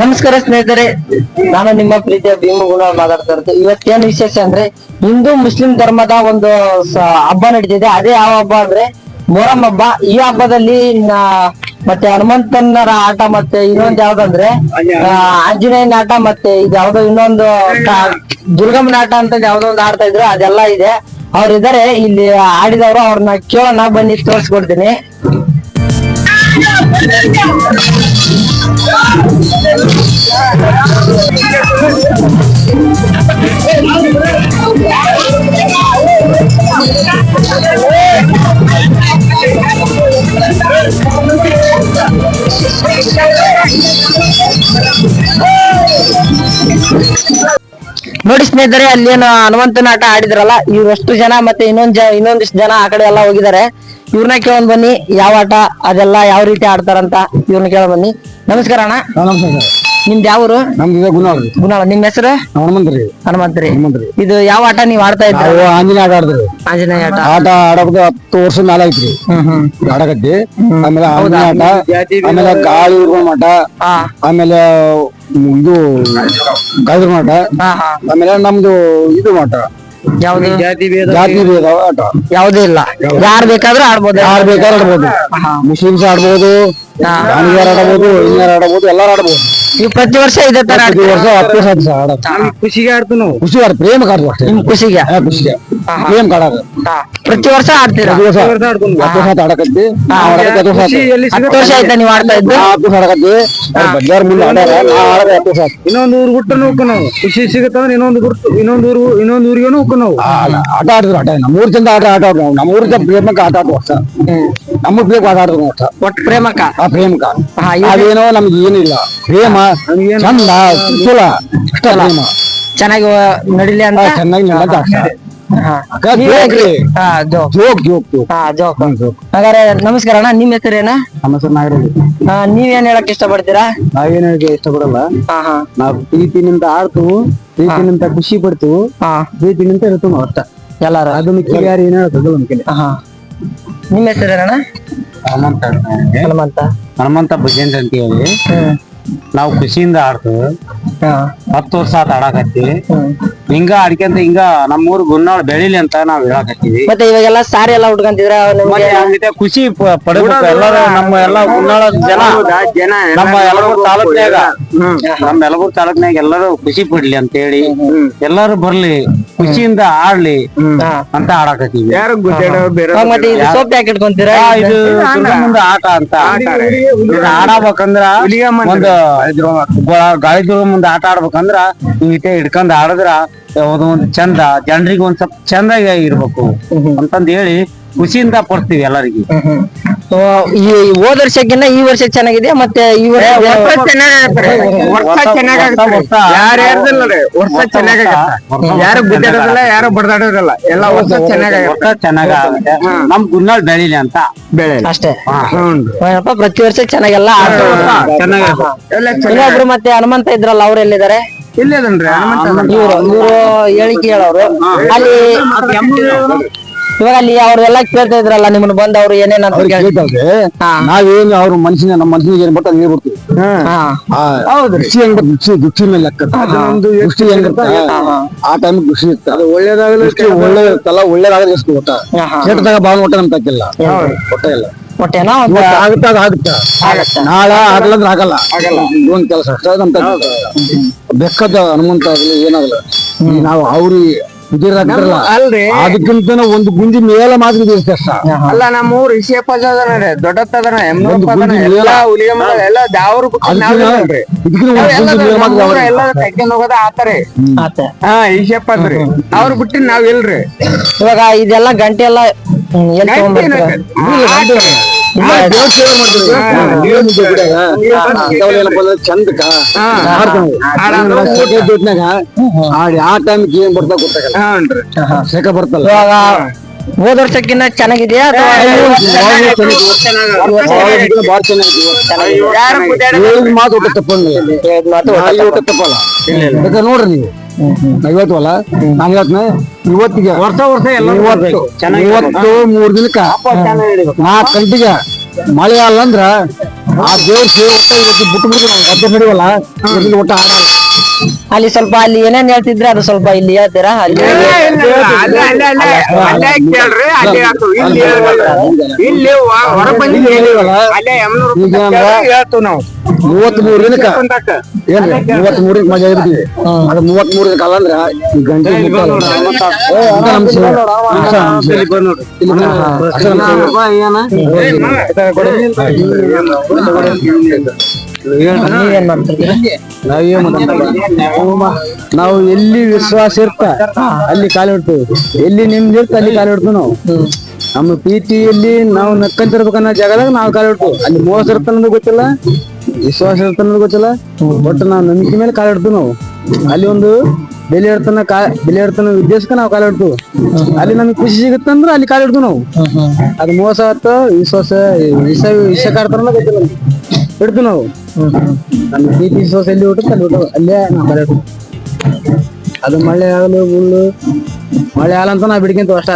ನಮಸ್ಕಾರ ಸ್ನೇಹಿತರೆ, ನಾನು ನಿಮ್ಮ ಪ್ರೀತಿಯ ಭೀಮಗುಣ ಮಾತಾಡ್ತಾ ಇರ್ತೀನಿ. ಇವತ್ತೇನು ವಿಶೇಷ ಅಂದ್ರೆ ಹಿಂದೂ ಮುಸ್ಲಿಂ ಧರ್ಮದ ಒಂದು ಹಬ್ಬ ನಡೀತಿದೆ. ಅದೇ ಯಾವ ಹಬ್ಬ ಅಂದ್ರೆ ಮೊಹರಂ ಹಬ್ಬ. ಈ ಹಬ್ಬದಲ್ಲಿ ಮತ್ತೆ ಹನುಮಂತನರ ಆಟ, ಮತ್ತೆ ಇನ್ನೊಂದು ಯಾವ್ದಂದ್ರೆ ಆಂಜನೇಯನ ಆಟ, ಮತ್ತೆ ಇದು ಯಾವ್ದೋ ಇನ್ನೊಂದು ದುರ್ಗಮ್ಮನ ಆಟ ಅಂತ ಯಾವ್ದೋ ಒಂದು ಆಡ್ತಾ ಇದ್ರು, ಅದೆಲ್ಲ ಇದೆ. ಅವ್ರಿದ್ದಾರೆ ಇಲ್ಲಿ ಆಡಿದವರು, ಅವ್ರನ್ನ ಕೇಳೋಣ, ಬನ್ನಿ ತೋರಿಸ್ಕೊಡ್ತೀನಿ. ನೋಡಿ ಸ್ನೇಹಿತರೆ, ಅಲ್ಲಿ ಏನು ಹನುಮಂತನ ಆಟ ಆಡಿದ್ರಲ್ಲ, ಇವ್ರಷ್ಟು ಜನ ಮತ್ತೆ ಇನ್ನೊಂದಿಷ್ಟು ಜನ ಆ ಕಡೆ ಎಲ್ಲ ಹೋಗಿದ್ದಾರೆ. ಇವ್ರನ್ನ ಕೇಳೋಣ ಬನ್ನಿ, ಯಾವ ಆಟ ಅದೆಲ್ಲ ಯಾವ ರೀತಿ ಆಡ್ತಾರಂತ ಇವ್ರನ್ನ ಕೇಳೋಣ ಬನ್ನಿ. ನಮಸ್ಕಾರ ಅಣ್ಣ. ನಿಮ್ದು ಯಾವ್ರು? ನಮ್ದು ಗುಣಾಳ. ನಿಮ್ ಹೆಸರು? ಹನುಮಂತ್ರಿ. ಇದು ಯಾವ ಆಟ ನೀವ್ ಆಡ್ತಾ ಇದ್ರ? ಆಂಜನೇಯ ಆಟ ಆಡಿದ್ರಿ. ಆಂಜನೇಯ ಆಟ ಆಡೋದು 10 ವರ್ಷ ಮೇಲೆ ಐತ್ರಿ. ಆಡಕತ್ತಿ. ಆಮೇಲೆ ಆಂಜನೇಯ ಆಟ, ಆಮೇಲೆ ಗಾಳಿ ಮಠ, ಆಮೇಲೆ ಇದು ಗಾಯದ್ರ ಮಠ, ಆಮೇಲೆ ನಮ್ದು ಇದು ಮಠ. ಯಾವ್ದು? ಜಾತಿ ಭೇದ ಆಟ ಯಾವ್ದು ಇಲ್ಲ, ಯಾರು ಬೇಕಾದ್ರೂ ಆಡ್ಬೋದು. ಮುಸ್ಲಿಮ್ಸ್ ಆಡ್ಬೋದು, ದಾನಿಗಾರ ಆಡಬಹುದು, ಇಂಜಿನಿಯರ್ ಆಡಬಹುದು, ಎಲ್ಲಾರು ಆಡಬಹುದು. ನೀವು ಪ್ರತಿ ವರ್ಷ ಇದೇ ತರ? ಪ್ರತಿ ವರ್ಷ 10 ವರ್ಷ ಖುಷಿಗೆ ಆಡ್ತು. ನಾವು ಖುಷಿ ಪ್ರೇಮ ಕಾಡ್ತು ಅಷ್ಟೇ. ನಿಮ್ ಖುಷಿಗೆ ಪ್ರೇಮ ಕಾಡೋದು. ಪ್ರತಿ ವರ್ಷ ಆಡ್ತೀರಾ? 10 ವರ್ಷ ಆಡಕತ್ತಿ. 10 ವರ್ಷ ಆಯ್ತಾ ನೀವು ಆಡ್ತಾ ಇದ್ದು? 10 ವರ್ಷ ಆಡಕತ್ತಿ. ಬಡ್ಡಾರ ಮುಂದೆ ಆಡ್ಯಾರ, ನಾ ಆಡೋದು 10 ವರ್ಷ. ಇನ್ನೊಂದು ಊರು ಬಿಟ್ಟು ಹೋಗ್ಕೊ ನಾವು. ಖುಷಿ ಸಿಗುತ್ತಂದ್ರೆ ಇನ್ನೊಂದು ಊರಿಗೆ ಹೋಗ್ಕೊ ನಾವು. ಆಟ ಆಡಿದ್ರು. ಆಟ ನಮ್ಮೂರ್ ಚಂದ ಆಟ ಆಡೋದು. ನಾವು ನಮ್ಮೂರ್ ಪ್ರೇಮಕ್ಕ ಆಟ ಆಡುವ ಅಷ್ಟ. ನಮ್ಮೂರ್ ಪ್ರೇಮ ಆಟ ಆಡಿದ್ರು ಅಷ್ಟ. ಒಟ್ಟು ಪ್ರೇಮಕ್ಕ. ಪ್ರೇಮಕ್ಕ ಅದೇನೋ ನಮ್ಗೆ ಏನಿಲ್ಲ. ಪ್ರೇಮ ಚಂದ ಚಲೋ ಅಷ್ಟ. ಪ್ರೇಮ ಚೆನ್ನಾಗಿ ನಡಿಲಿ ಅಂತ. ಚೆನ್ನಾಗಿ ಹಾಗಾದ್ರೆ ನಮಸ್ಕಾರ ಅಣ್ಣ. ನಿಮ್ ಹೆಸರೇನ? ನಮ್ಮ ಹೆಸರು ನಾಗರಾಜ್. ನೀವೇನ್ ಹೇಳಕ್ ಇಷ್ಟಪಡ್ತೀರಾ? ನಾವೇನ್ ಹೇಳಕ್ಕೆ ಇಷ್ಟಪಡಲ್ಲ. ನಾವ್ ಪ್ರೀತಿನಿಂದ ಆಡ್ತೀವಿ, ಪ್ರೀತಿನಿಂದ ಖುಷಿ ಪಡ್ತೀವಿ, ಪ್ರೀತಿನಿಂದ ಇರ್ತೀವಿ ನಾವು ಅಷ್ಟ. ಎಲ್ಲಾರು ಅದನ್ನ ಯಾರು ಏನ್ ಹೇಳ್ತದಲ್ಲ ನಮ್ಗೆ. ನಿಮ್ ಹೆಸರೇನ? ಹನುಮಂತ ಭಜೇಂದ್ರ ಅಂತ ಹೇಳಿ ನಾವು ಖುಷಿಯಿಂದ ಆಡ್ತೀವಿ. 10 ವರ್ಷ ಆಡಾಕತ್ತೀವಿ. ಹಿಂಗ ಆಡ್ಕೊಂತ ಹಿಂಗ ನಮ್ಮೂರ್ ಗುನ್ನಾಳ್ ಬೆಳಿಲಿ ಅಂತ ನಾವ್ ಹೇಳಾಕತ್ತೀವಿ. ಮತ್ತೆ ಇವಾಗೆಲ್ಲ ಸಾರಿ ಎಲ್ಲ ಉಟ್ಕೊಂತಿದ್ರ? ಖುಷಿ ಪಡಬೇಕು ಎಲ್ಲಾರು. ನಮ್ಮ ಎಲ್ಲಾ ಗುನ್ನಾಳ ಜನ ನಮ್ಮ ಯಲಬೂರ್ ತಾಲೂಕ್ನಾಗ ಎಲ್ಲರೂ ಖುಷಿ ಪಡ್ಲಿ ಅಂತ ಹೇಳಿ, ಎಲ್ಲಾರು ಬರ್ಲಿ, ಖುಷಿಯಿಂದ ಆಡ್ಲಿ ಅಂತ ಆಡಾಕತ್ತೀವಿ. ಮತ್ತೆ ಇದು ಸೋಪ್ ಯಾಕೆ ಇಟ್ಕೊಂತೀರಾ? ಇದು ಮುಂದೆ ಆಟ ಅಂತ ಆಡಬೇಕಂದ್ರ ಒಂದು ಗಾಳಿ ದುರ್ಗ ಮುಂದೆ ಆಟ ಆಡ್ಬೇಕಂದ್ರ ಈಟೆ ಹಿಡ್ಕೊಂಡ್ ಆಡಿದ್ರ ಯಾವ್ದೋ ಒಂದ್ ಚಂದ, ಜನರಿಗೆ ಒಂದ್ ಸ್ವಲ್ಪ ಚಂದಾಗಿ ಇರ್ಬೇಕು ಅಂತಂದ್ ಹೇಳಿ ಖುಷಿಯಿಂದ ಪಡ್ತೀವಿ ಎಲ್ಲರಿಗೆ. ಹೋದ ವರ್ಷಕ್ಕಿಂತ ಈ ವರ್ಷ ಚೆನ್ನಾಗಿದೆ. ಮತ್ತೆ ಈ ವರ್ಷ ಯಾರು ಗುದ್ದಾಡೋದಿಲ್ಲ, ಯಾರು ಬಡ್ದಾಡೋದಿಲ್ಲ, ಎಲ್ಲ ವರ್ಷ ಚೆನ್ನಾಗುತ್ತೆ. ನಮ್ ಗುನ್ನಾಳ್ ಬೆಳಿಲಿ ಅಂತ ಅಷ್ಟೇ. ಪ್ರತಿ ವರ್ಷ ಚೆನ್ನಾಗೆಲ್ಲ ಇನ್ನೊಬ್ರು ಮತ್ತೆ ಹನುಮಂತ ಇದ್ರಲ್ಲ, ಅವ್ರು ಎಲ್ಲಿದ್ದಾರೆ? ಇವ್ರು ಹೇಳಿಕೆ ಹೇಳೋರು. ಅಲ್ಲಿ ಇವಾಗ ಅಲ್ಲಿ ಅವ್ರೆಲ್ಲ ಕೇಳ್ತಾ ಇದ್ರಲ್ಲ ನಿಮ್ಮನ್ನ ಬಂದ್, ಅವ್ರು ಏನೇನ್ ನಾವೇನು ಅವ್ರ ಮನುಷ್ಯನ ನಮ್ಮ ಮನುಷ್ಯನಿಗೆ ಏನ್ ಬರ್ತದೆ ಹೇಳ್ಬಿಡ್ತೀವಿ. ದೃಷ್ಟಿ ಮೇಲೆ ಲೆಕ್ಕ ದೃಷ್ಟಿ ಹೆಂಗಿರ್ತ ಆ ಟೈಮ್ ಖುಷಿ ಇರ್ತ. ಒಳ್ಳೆ ಇರ್ತಲ್ಲ, ಒಳ್ಳೇದಾದ್ರೆ ಎಷ್ಟು ಗೊತ್ತಾ. ಕೆಟ್ಟದಾಗ ಭಾವನೆ ಒಟ್ಟ ನಮ್ ತಕ್ಕಿಲ್ಲ, ಒಟ್ಟ ಇಲ್ಲ. ಹೊಟ್ಟೆನೋ ಆಗುತ್ತ ನಾಳ ಆಗ್ಲಂದ್ರೆ ಆಗಲ್ಲ. ಒಂದ್ ಕೆಲಸ ಅಷ್ಟ ನಮ್ ತಕ್ಕ ಬೆಕ್ಕದ ಹನುಮಂತ ಆಗ್ಲಿ ಏನಾಗಲ್ಲ. ನಾವು ಅವ್ರಿಗೆ ಅಲ್ರಿ, ಅದಕ್ಕಿಂತ ಒಂದು ಗುಂಜಿ ಮೇಲೆ ಮಾತ್ರ ಅಲ್ಲ. ನಮ್ಮ ಊರ್ ರಿಷಿಯಪ್ಪ ದೊಡ್ಡತ್ತದನ ಎಲ್ಲ ದಾವ್ರು ಎಲ್ಲ ತೆಕ್ಕೊಂಡ್ ಹೋಗೋದ ಆತಾರೆ. ಈಶಪ್ಪ ಅಂದ್ರಿ ಅವ್ರು ಬಿಟ್ಟು ನಾವ್ ಇಲ್ರಿ. ಇವಾಗ ಇದೆಲ್ಲ ಗಂಟೆ ಎಲ್ಲ ಚಂದಕ ಆ ಟೈಮ್ ಏನ್ ಬರ್ತಾ ಗೊತ್ತಾಗಲ್ಲ. ಶೇಕ ಬರ್ತಲ್ಲ. ಹೋದ ವರ್ಷಕ್ಕಿಂತ ಚೆನ್ನಾಗಿದೆಯಾ? ಮಾತು ಊಟ ತಪ್ಪಲ್ಲ. ಬೇಕಾದ್ರೆ ನೋಡ್ರಿ ನೀವು, ಇವತ್ತುವಲ್ಲ ನಾನು ಹೇಳ್ತೀನಿ, ಇವತ್ತಿಗೆ ಇವತ್ತು 3 ದಿನಕ್ಕ 4 ಗಂಟೆಗೆ ಮಳೆ ಅಲ್ಲ ಅಂದ್ರ ಆ ದೇವ್ರ ಸೇವೆ ಒಟ್ಟ ಇವತ್ತು ಬಿಟ್ಟು ಬಿಟ್ಟು ನಾವು ಗದ್ದೆ ನಡಿವಲ್ಲ ಇದ್ರಲ್ಲಿ ಒಟ್ಟ ಆಡಲ್ಲ. ಅಲ್ಲಿ ಸ್ವಲ್ಪ ಅಲ್ಲಿ ಏನೇನ್ ಹೇಳ್ತಿದ್ರೆ ಅದು ಸ್ವಲ್ಪ ಇಲ್ಲಿ ಹೇಳ್ತೀರಾ? ಅಲ್ಲಿ ಇಲ್ಲಿ ಹೊರ ಬಂದಿ ಹೇಳ್ತು ನಾವು 33 ದಿನಕ್ಕ ಏನ್ರಿ 33 ದಿನಕ್ಕೆ ಮಜಾ ಇರ್ತೀವಿ. ಅದು 33 ದಿನಕ್ಕೆ ಅಲ್ಲ ಅಂದ್ರೆ ಈ ಗಂಟೆ ನೀವೇನ್ ಮಾಡ್ತಿದ್ದೀರಾ? ನಾವು ಎಲ್ಲಿ ವಿಶ್ವಾಸ ಇರ್ತ ಅಲ್ಲಿ ಕಾಲಿಡ್ತೀವಿ, ಎಲ್ಲಿ ನಿಮ್ದು ಇರ್ತ ಅಲ್ಲಿ ಕಾಲಿಡ್ತೀವಿ ನಾವು. ನಮ್ಮ ಪ್ರೀತಿಯಲ್ಲಿ ನಾವು ನಕ್ಕಂತಿರ್ಬೇಕನ್ನೋ ಜಾಗದಾಗ ನಾವು ಕಾಲಿಡ್ತೀವಿ. ಅಲ್ಲಿ ಮೋಸ ಇರ್ತಾನಂದು ಗೊತ್ತಿಲ್ಲ, ವಿಶ್ವಾಸ ಇರ್ತಾನಂದು ಗೊತ್ತಿಲ್ಲ, ಒಟ್ಟು ನಾವು ನಂಬಿಕೆ ಮೇಲೆ ಕಾಲಿಡ್ತೀವಿ ನಾವು. ಅಲ್ಲಿ ಒಂದು ಬೆಲೆ ಇಡ್ತಾನ ಉದ್ದೇಶಕ್ಕೆ ನಾವು ಕಾಲಿಡ್ತೀವಿ. ಅಲ್ಲಿ ನಮ್ಗೆ ಖುಷಿ ಸಿಗುತ್ತಂದ್ರೆ ಅಲ್ಲಿ ಕಾಲಿಡ್ತೀವಿ ನಾವು. ಅದು ಮೋಸ ಆಯ್ತು ವಿಷ ಕಾಡ್ತಾರಲ್ಲ ಗೊತ್ತಿಲ್ಲ, ಇಡ್ತೀವಿ ನಾವು. ನಮ್ಮ ಪ್ರೀತಿ ವಿಶ್ವಾಸ ಎಲ್ಲಿ ಹುಟ್ಟುತ್ತೆ ಅಲ್ಲಿ ಅಲ್ಲೇ ನಾವು ಕಾಲಿಡ್ತೀವಿ. ಅದು ಮಳೆ ಆಗಲು ಹುಲ್ಲು ಮಳೆ ಆಗಲಂತ ನಾವು ಬಿಡ್ಕೊಂತೀವಿ ಅಷ್ಟ.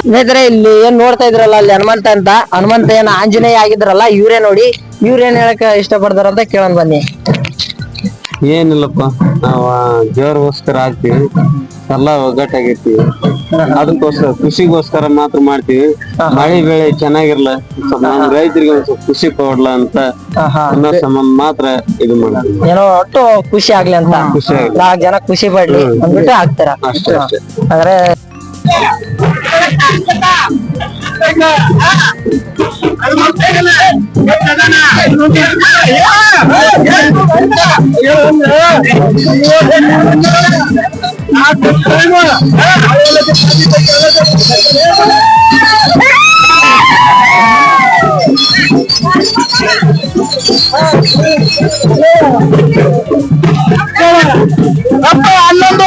ಸ್ನೇಹಿತರೆ, ಇಲ್ಲಿ ಏನ್ ನೋಡ್ತಾ ಇದ್ರಲ್ಲ ಅಲ್ಲಿ ಹನುಮಂತ ಅಂತ, ಹನುಮಂತ ಏನ್ ಆಂಜನೇಯ ಆಗಿದ್ರಲ್ಲ, ಇವ್ರೇ ನೋಡಿ. ಇವ್ರೇನ್ ಹೇಳಕ್ ಇಷ್ಟಪಡ್ತಾರ ಅಂತ ಕೇಳೋಣ ಬನ್ನಿ. ಏನಿಲ್ಲಪ್ಪ, ನಾವ ದೇವ್ರಿಗೋಸ್ಕರ ಆಗ್ತೀವಿ, ಎಲ್ಲಾ ಒಗ್ಗಟ್ಟಾಗಿರ್ತೀವಿ. ಅದಕ್ಕೋಸ್ಕರ ಖುಷಿಗೋಸ್ಕರ ಮಾತ್ರ ಮಾಡ್ತೀವಿ. ಮಳೆ ಬೆಳೆ ಚೆನ್ನಾಗಿರ್ಲ, ಸ್ವಲ್ಪ ನಮ್ ರೈತರಿಗೆ ಒಂದ್ ಸ್ವಲ್ಪ ಖುಷಿ ಕೊಡ್ಲ ಅಂತ ಅನ್ನೋ ಸಂಬಂಧ ಮಾತ್ರ ಇದು ಮಾಡ್ತೀವಿ. ಏನೋ ಒಟ್ಟು ಖುಷಿ ಆಗ್ಲಿ ಅಂತ, 4 ಜನ ಖುಷಿ ಪಡ್ಲಿ ಅಂದ್ಬಿಟ್ಟು ಹಾಕ್ತಾರ ಅಷ್ಟೇ ಅಷ್ಟೇ. ಆದ್ರೆ ಹನ್ನೊಂದು